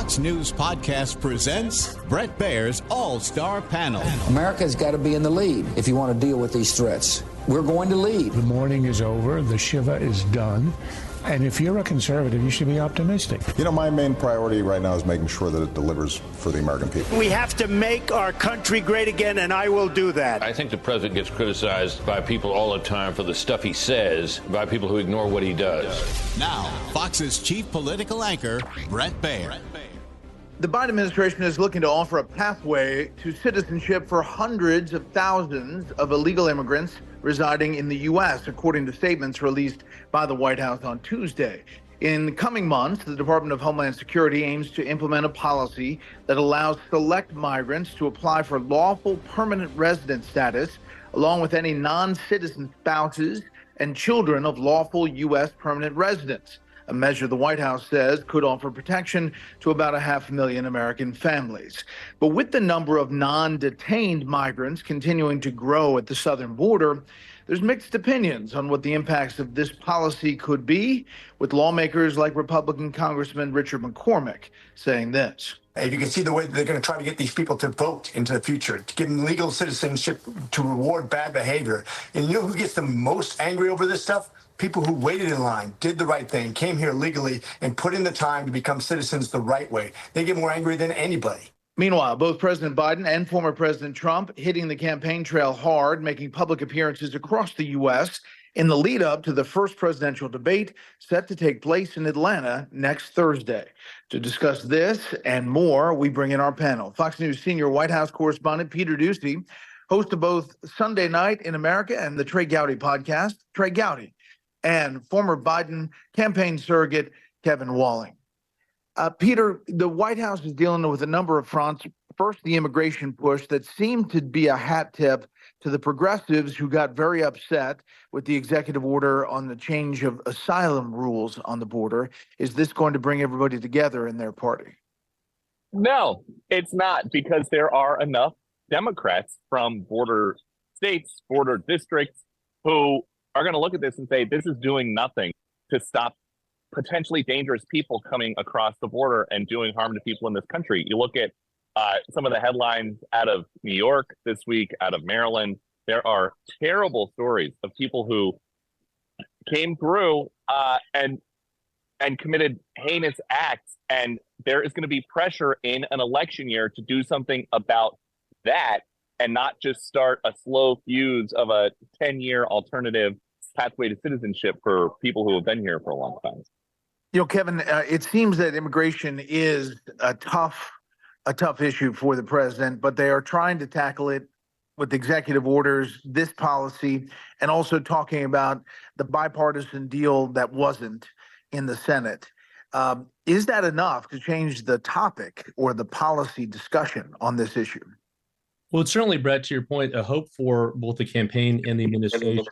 Fox News Podcast presents Brett Baer's All-Star Panel. America's got to be in the lead if you want to deal with these threats. We're going to lead. The mourning is over. The Shiva is done. And if you're a conservative, you should be optimistic. You know, my main priority right now is making sure that it delivers for the American people. We have to make our country great again, and I will do that. I think the president gets criticized by people all the time for the stuff he says, by people who ignore what he does. Now, Fox's chief political anchor, Brett Baer. The Biden administration is looking to offer a pathway to citizenship for hundreds of thousands of illegal immigrants residing in the U.S., according to statements released by the White House on Tuesday. In the coming months, the Department of Homeland Security aims to implement a policy that allows select migrants to apply for lawful permanent resident status, along with any non-citizen spouses and children of lawful U.S. permanent residents. A measure the White House says could offer protection to about 500,000 American families. But with the number of non-detained migrants continuing to grow at the southern border, there's mixed opinions on what the impacts of this policy could be, with lawmakers like Republican Congressman Richard McCormick saying this. If you can see the way they're going to try to get these people to vote into the future, to give them legal citizenship, to reward bad behavior. And you know who gets the most angry over this stuff? People who waited in line, did the right thing, came here legally, and put in the time to become citizens the right way. They get more angry than anybody. Meanwhile, both President Biden and former President Trump hitting the campaign trail hard, making public appearances across the U.S. in the lead up to the first presidential debate set to take place in Atlanta next Thursday. To discuss this and more, we bring in our panel. Fox News senior White House correspondent Peter Doocy, host of both Sunday Night in America and the Trey Gowdy podcast, Trey Gowdy, and former Biden campaign surrogate Kevin Walling. Peter, the White House is dealing with a number of fronts. First, the immigration push that seemed to be a hat tip to the progressives who got very upset with the executive order on the change of asylum rules on the border. Is this going to bring everybody together in their party? No, it's not, because there are enough Democrats from border states, border districts, who are going to look at this and say, this is doing nothing to stop potentially dangerous people coming across the border and doing harm to people in this country. You look at some of the headlines out of New York this week, out of Maryland. There are terrible stories of people who came through and committed heinous acts. And there is going to be pressure in an election year to do something about that and not just start a slow fuse of a 10-year alternative pathway to citizenship for people who have been here for a long time. You know, Kevin, it seems that immigration is a tough issue for the president, but they are trying to tackle it with executive orders, this policy, and also talking about the bipartisan deal that wasn't in the Senate. Is that enough to change the topic or the policy discussion on this issue? Well, it's certainly, Brett, to your point, a hope for both the campaign and the administration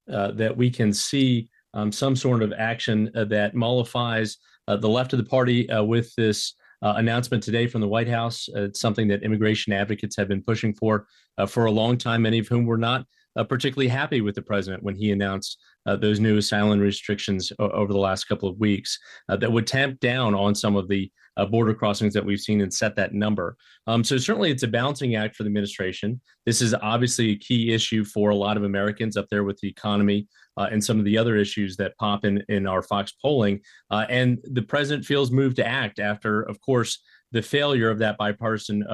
that we can see some sort of action that mollifies the left of the party with this announcement today from the White House. It's something that immigration advocates have been pushing for a long time, many of whom were not particularly happy with the president when he announced those new asylum restrictions over the last couple of weeks that would tamp down on some of the border crossings that we've seen and set that number. So certainly it's a balancing act for the administration. This is obviously a key issue for a lot of Americans, up there with the economy and some of the other issues that pop in our Fox polling. And the president feels moved to act after, of course, the failure of that bipartisan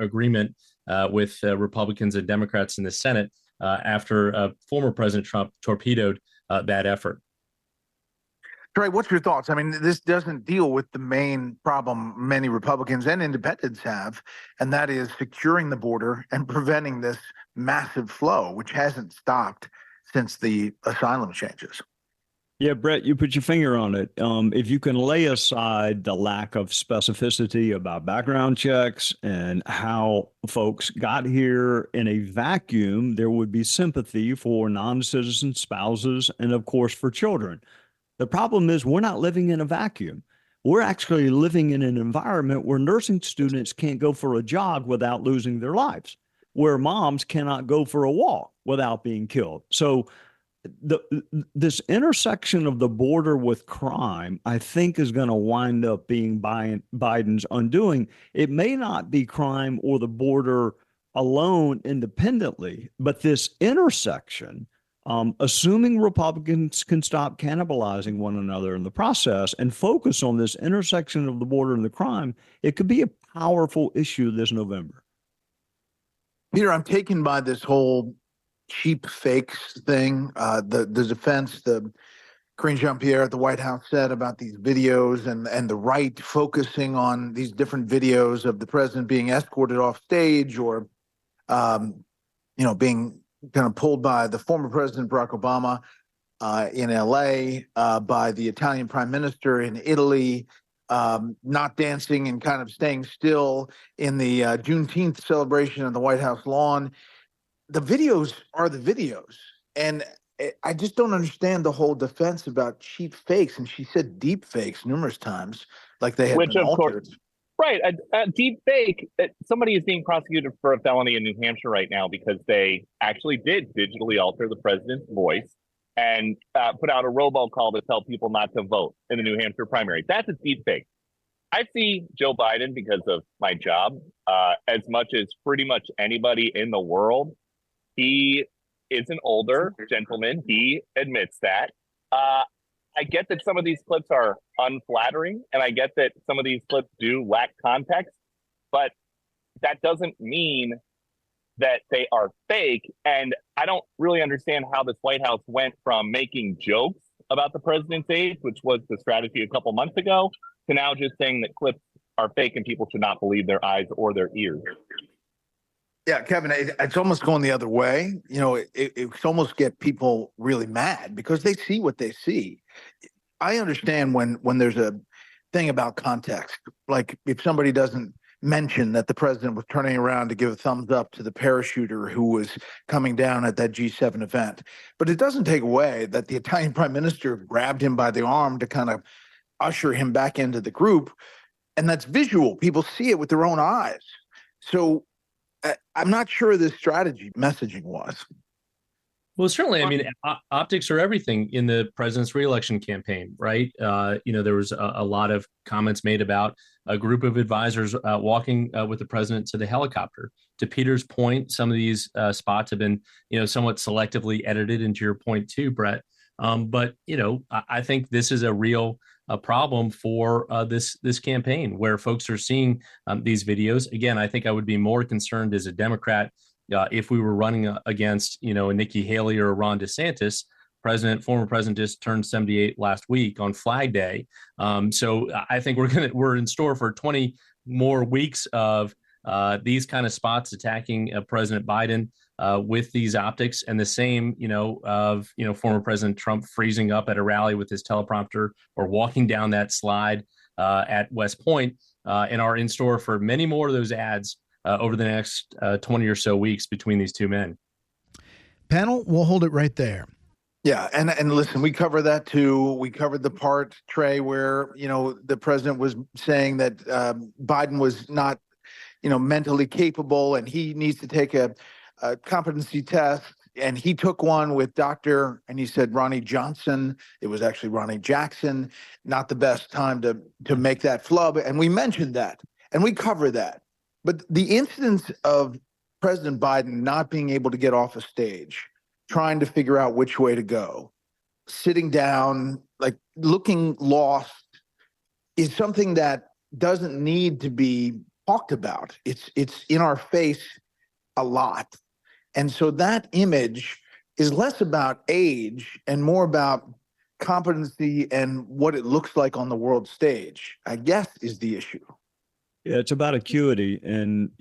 agreement with Republicans and Democrats in the Senate after former President Trump torpedoed that effort. Trey, what's your thoughts? I mean, this doesn't deal with the main problem many Republicans and independents have, and that is securing the border and preventing this massive flow, which hasn't stopped since the asylum changes. Yeah, Brett, you put your finger on it. If you can lay aside the lack of specificity about background checks and how folks got here in a vacuum, there would be sympathy for non-citizen spouses and, of course, for children. The problem is we're not living in a vacuum. We're actually living in an environment where nursing students can't go for a jog without losing their lives, where moms cannot go for a walk without being killed. So this intersection of the border with crime, I think, is going to wind up being Biden's undoing. It may not be crime or the border alone independently, but this intersection, assuming Republicans can stop cannibalizing one another in the process and focus on this intersection of the border and the crime, it could be a powerful issue this November. Peter, I'm taken by this whole cheap fakes thing. The defense, the Karine Jean-Pierre at the White House said about these videos and the right focusing on these different videos of the president being escorted off stage or, being kind of pulled by the former president, Barack Obama, in L.A., by the Italian prime minister in Italy, not dancing and kind of staying still in the Juneteenth celebration on the White House lawn. The videos are the videos. And I just don't understand the whole defense about cheap fakes. And she said deep fakes numerous times, like they had been altered. Right. A deep fake. Somebody is being prosecuted for a felony in New Hampshire right now because they actually did digitally alter the president's voice and put out a robocall to tell people not to vote in the New Hampshire primary. That's a deep fake. I see Joe Biden, because of my job, as much as pretty much anybody in the world. He is an older gentleman. He admits that. I get that some of these clips are unflattering, and I get that some of these clips do lack context, but that doesn't mean that they are fake. And I don't really understand how this White House went from making jokes about the president's age, which was the strategy a couple months ago, to now just saying that clips are fake and people should not believe their eyes or their ears. Yeah, Kevin, it's almost going the other way. It's almost get people really mad because they see what they see. I understand when there's a thing about context, like if somebody doesn't mention that the president was turning around to give a thumbs up to the parachuter who was coming down at that G7 event. But it doesn't take away that the Italian prime minister grabbed him by the arm to kind of usher him back into the group. And that's visual. People see it with their own eyes. So I'm not sure this strategy messaging was. Well, certainly, I mean, optics are everything in the president's reelection campaign, right? There was a lot of comments made about a group of advisors walking with the president to the helicopter. To Peter's point, some of these spots have been, somewhat selectively edited, into your point too, Brett. But I think this is a real problem for this campaign, where folks are seeing these videos. Again, I think I would be more concerned as a Democrat if we were running against, a Nikki Haley or Ron DeSantis. Former president just turned 78 last week on Flag Day. So I think we're in store for 20 more weeks of these kind of spots attacking President Biden with these optics, and the same, of former President Trump freezing up at a rally with his teleprompter or walking down that slide at West Point, and are in store for many more of those ads over the next 20 or so weeks between these two men. Panel, we'll hold it right there. Yeah, and listen, we cover that too. We covered the part, Trey, where the president was saying that Biden was not, mentally capable, and he needs to take a competency test. And he took one with and he said Ronnie Johnson. It was actually Ronnie Jackson. Not the best time to make that flub. And we mentioned that, and we cover that. But the incidence of President Biden not being able to get off a stage, trying to figure out which way to go, sitting down, like looking lost, is something that doesn't need to be talked about. It's in our face a lot. And so that image is less about age and more about competency and what it looks like on the world stage, I guess, is the issue. Yeah, it's about acuity. And,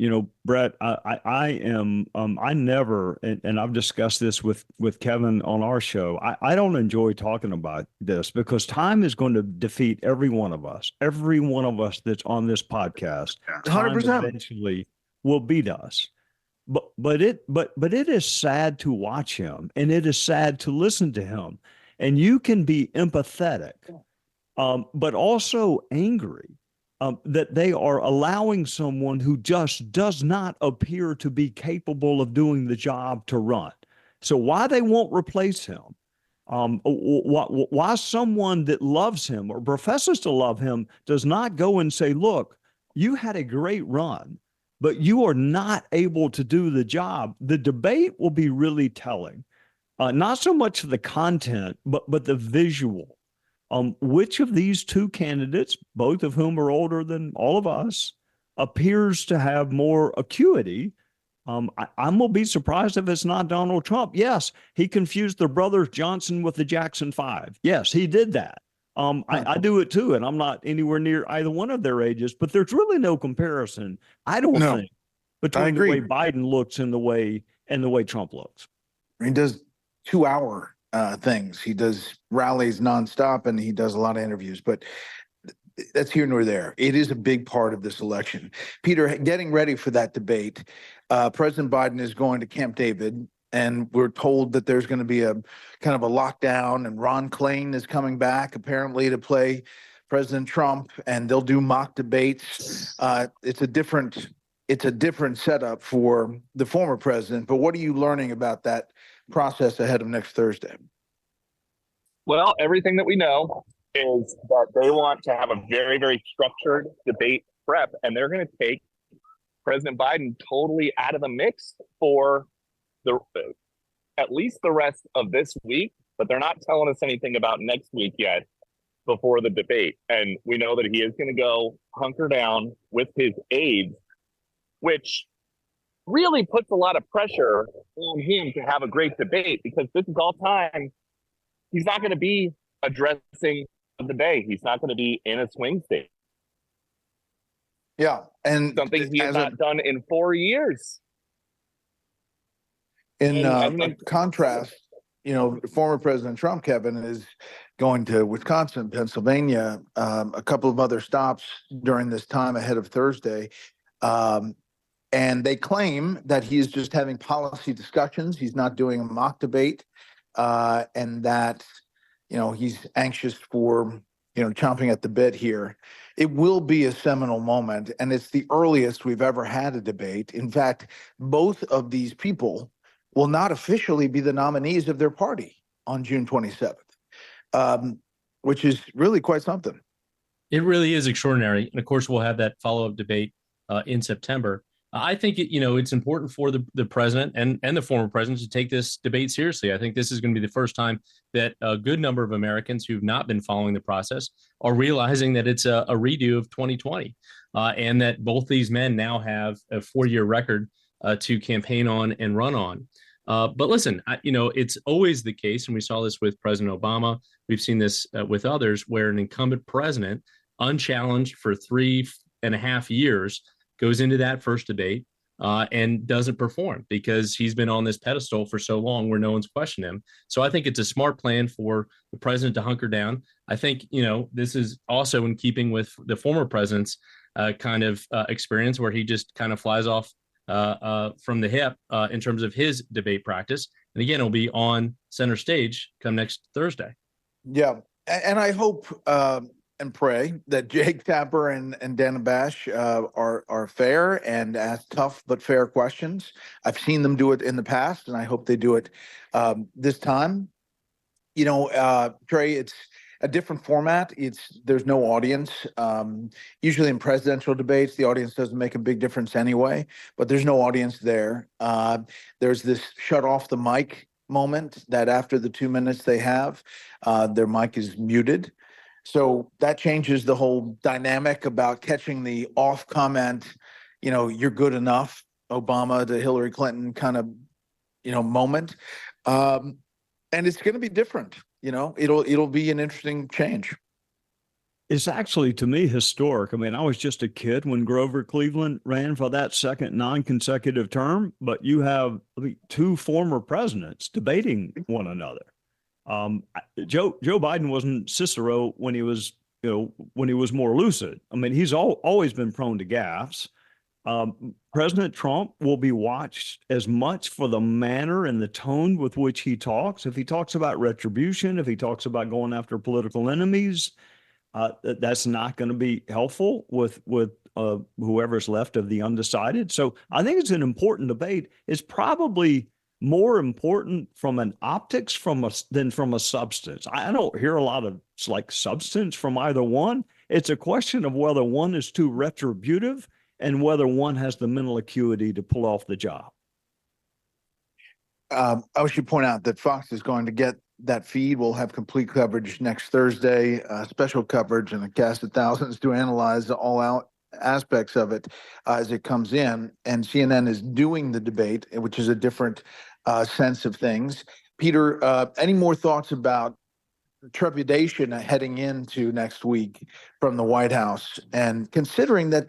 Brett, I never, and I've discussed this with Kevin on our show, I don't enjoy talking about this because time is going to defeat every one of us that's on this podcast. 100%. Eventually will beat us. But it is sad to watch him, and it is sad to listen to him. And you can be empathetic, but also angry. That they are allowing someone who just does not appear to be capable of doing the job to run. So why they won't replace him Why someone that loves him or professes to love him does not go and say, look, you had a great run, but you are not able to do the job. The debate will be really telling. Not so much the content, but the visual. Which of these two candidates, both of whom are older than all of us, appears to have more acuity? I'm going to be surprised if it's not Donald Trump. Yes, he confused the brothers Johnson with the Jackson Five. Yes, he did that. I do it too, and I'm not anywhere near either one of their ages, but there's really no comparison, I don't think, between the way Biden looks and the way Trump looks. He does 2-hour things. He does rallies nonstop, and he does a lot of interviews, but that's here nor there. It is a big part of this election. Peter, getting ready for that debate, President Biden is going to Camp David, and we're told that there's going to be a kind of a lockdown, and Ron Klain is coming back apparently to play President Trump, and they'll do mock debates. It's a different setup for the former president. But what are you learning about that process ahead of next Thursday? Well, everything that we know is that they want to have a very, very structured debate prep, and they're going to take President Biden totally out of the mix for at least the rest of this week, but they're not telling us anything about next week yet before the debate. And we know that he is going to go hunker down with his aides, which really puts a lot of pressure on him to have a great debate, because this is all time. He's not going to be addressing the day. He's not going to be in a swing state. Yeah, and something he has not done in 4 years. In contrast, former President Trump, Kevin, is going to Wisconsin, Pennsylvania, a couple of other stops during this time ahead of Thursday. And they claim that he is just having policy discussions. He's not doing a mock debate, and that, he's anxious for, chomping at the bit here. It will be a seminal moment, and it's the earliest we've ever had a debate. In fact, both of these people will not officially be the nominees of their party on June 27th, which is really quite something. It really is extraordinary. And of course, we'll have that follow-up debate in September. I think it's important for the president and the former president to take this debate seriously. I think this is going to be the first time that a good number of Americans who've not been following the process are realizing that it's a redo of 2020, and that both these men now have a 4-year record to campaign on and run on. But listen, it's always the case, and we saw this with President Obama. We've seen this with others, where an incumbent president, unchallenged for 3.5 years, goes into that first debate and doesn't perform because he's been on this pedestal for so long where no one's questioned him. So I think it's a smart plan for the president to hunker down. I think, this is also in keeping with the former president's kind of experience, where he just kind of flies off from the hip in terms of his debate practice. And again, it'll be on center stage come next Thursday. Yeah. And I hope and pray that Jake Tapper and Dana Bash are fair and ask tough but fair questions. I've seen them do it in the past, and I hope they do it this time. Trey, it's a different format. There's no audience. Usually in presidential debates, the audience doesn't make a big difference anyway, but there's no audience there. There's this shut off the mic moment that after the 2 minutes they have, their mic is muted. So that changes the whole dynamic about catching the off comment, you're good enough, Obama to Hillary Clinton kind of, moment. And it's going to be different. It'll be an interesting change. It's actually, to me, historic. I mean, I was just a kid when Grover Cleveland ran for that second non-consecutive term, but you have two former presidents debating one another. Joe Biden wasn't Cicero when he was more lucid. I mean, he's always been prone to gaffes. President Trump will be watched as much for the manner and the tone with which he talks. If he talks about retribution, if he talks about going after political enemies, that's not going to be helpful with whoever's left of the undecided. So I think it's an important debate. It's probably more important from an optics than from a substance. I don't hear a lot of like substance from either one. It's a question of whether one is too retributive and whether one has the mental acuity to pull off the job. I should point out that Fox is going to get that feed. We'll have complete coverage next Thursday, special coverage and a cast of thousands to analyze all out aspects of it as it comes in. And CNN is doing the debate, which is a different sense of things. Peter, any more thoughts about trepidation heading into next week from the White House? And considering that,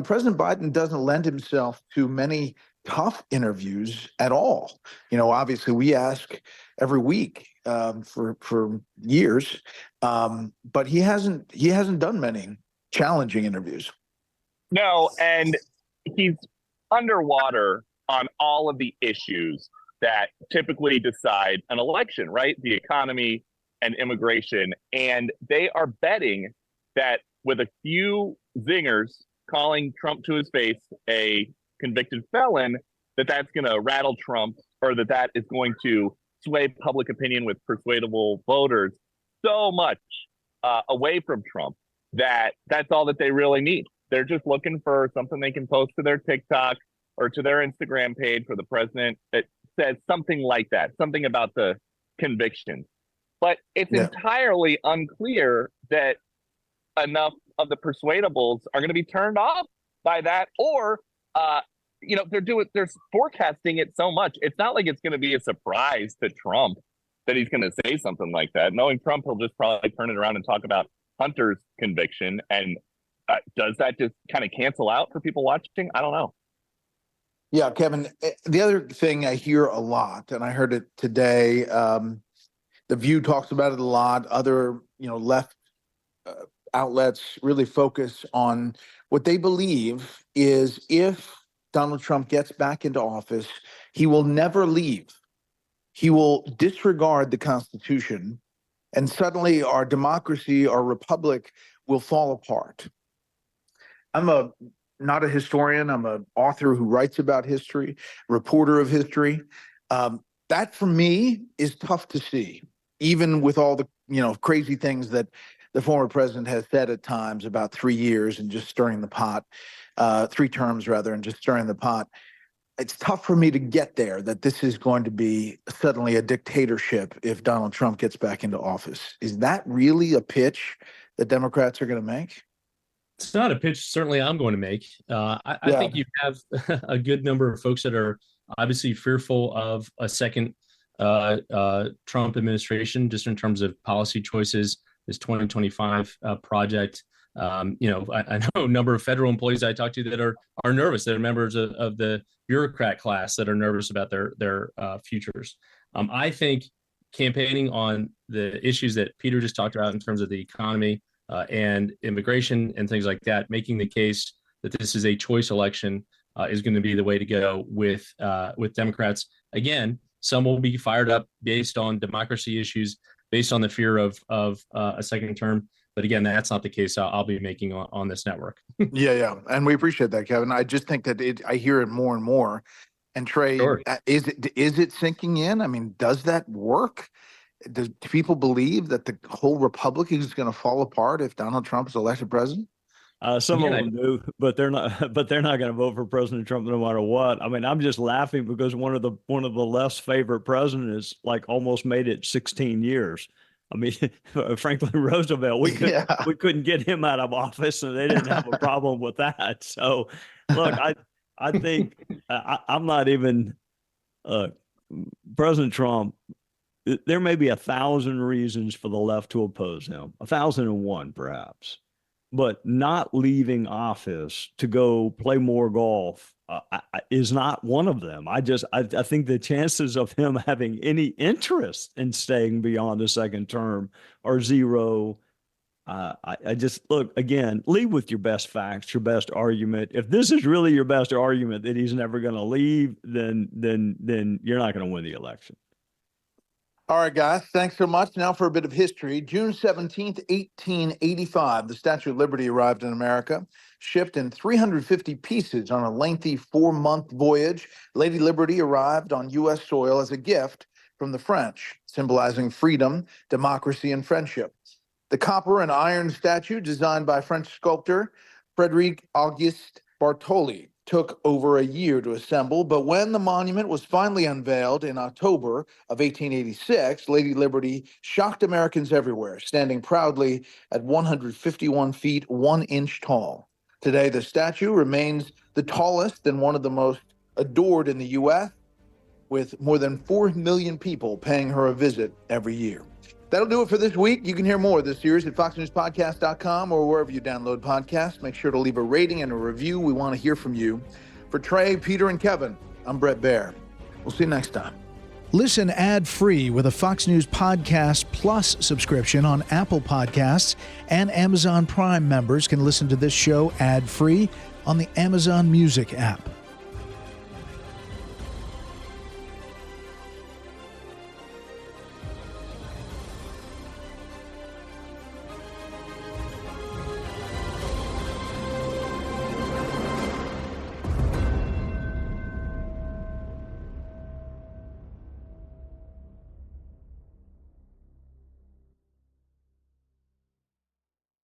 President Biden doesn't lend himself to many tough interviews at all. Obviously we ask every week for years, but he hasn't done many challenging interviews. No, and he's underwater on all of the issues that typically decide an election, right? The economy and immigration. And they are betting that with a few zingers calling Trump to his face a convicted felon, that's going to rattle Trump, or that is going to sway public opinion with persuadable voters so much away from Trump that's all that they really need. They're just looking for something they can post to their TikTok or to their Instagram page for the president that says something like that, something about the conviction. But it's entirely unclear that enough of the persuadables are going to be turned off by that, or they're forecasting it so much. It's not like it's going to be a surprise to Trump that he's going to say something like that. Knowing Trump, he'll just probably turn it around and talk about Hunter's conviction. And does that just kind of cancel out for people watching? I don't know. Yeah, Kevin, the other thing I hear a lot, and I heard it today, The View talks about it a lot. Other, left outlets really focus on what they believe is if Donald Trump gets back into office, he will never leave. He will disregard the Constitution, and suddenly our democracy, our republic will fall apart. I'm not a historian. I'm an author who writes about history, reporter of history. That for me is tough to see, even with all the crazy things that the former president has said at times about 3 years and just stirring the pot, 3 terms rather, and just stirring the pot. It's tough for me to get there that this is going to be suddenly a dictatorship if Donald Trump gets back into office. Is that really a pitch that Democrats are going to make? It's not a pitch certainly I'm going to make. I think you have a good number of folks that are obviously fearful of a second Trump administration, just in terms of policy choices, this 2025 project. I know a number of federal employees I talk to that are nervous. They're members of the bureaucrat class that are nervous about their futures. I think campaigning on the issues that Peter just talked about in terms of the economy and immigration and things like that, making the case that this is a choice election is going to be the way to go with Democrats. Again, some will be fired up based on democracy issues, based on the fear of a second term. But again, that's not the case I'll be making on this network. Yeah. And we appreciate that, Kevin. I just think that I hear it more and more. And Trey, Sure. Is it sinking in? I mean, does that work? Do people believe that the whole republic is going to fall apart if Donald Trump is elected president? Some of them do, but they're not. But they're not going to vote for President Trump no matter what. I mean, I'm just laughing because one of the less favorite presidents almost made it 16 years. I mean, Franklin Roosevelt, we couldn't get him out of office, and they didn't have a problem with that. So, look, I think I'm not even President Trump. There may be 1,000 reasons for the left to oppose him, 1,001 perhaps, but not leaving office to go play more golf is not one of them. I think the chances of him having any interest in staying beyond a second term are zero. I just look again, lead with your best facts, your best argument. If this is really your best argument that he's never going to leave, then you're not going to win the election. All right, guys, thanks so much. Now for a bit of history. June 17th, 1885, the Statue of Liberty arrived in America, shipped in 350 pieces on a lengthy 4-month voyage. Lady Liberty arrived on U.S. soil as a gift from the French, symbolizing freedom, democracy, and friendship. The copper and iron statue, designed by French sculptor Frédéric Auguste Bartholdi, took over a year to assemble, but when the monument was finally unveiled in October of 1886, Lady Liberty shocked Americans everywhere, standing proudly at 151 feet 1 inch tall. Today, the statue remains the tallest and one of the most adored in the U.S., with more than 4 million people paying her a visit every year. That'll do it for this week. You can hear more of this series at foxnewspodcast.com or wherever you download podcasts. Make sure to leave a rating and a review. We want to hear from you. For Trey, Peter, and Kevin, I'm Brett Baer. We'll see you next time. Listen ad-free with a Fox News Podcast Plus subscription on Apple Podcasts, and Amazon Prime members can listen to this show ad-free on the Amazon Music app.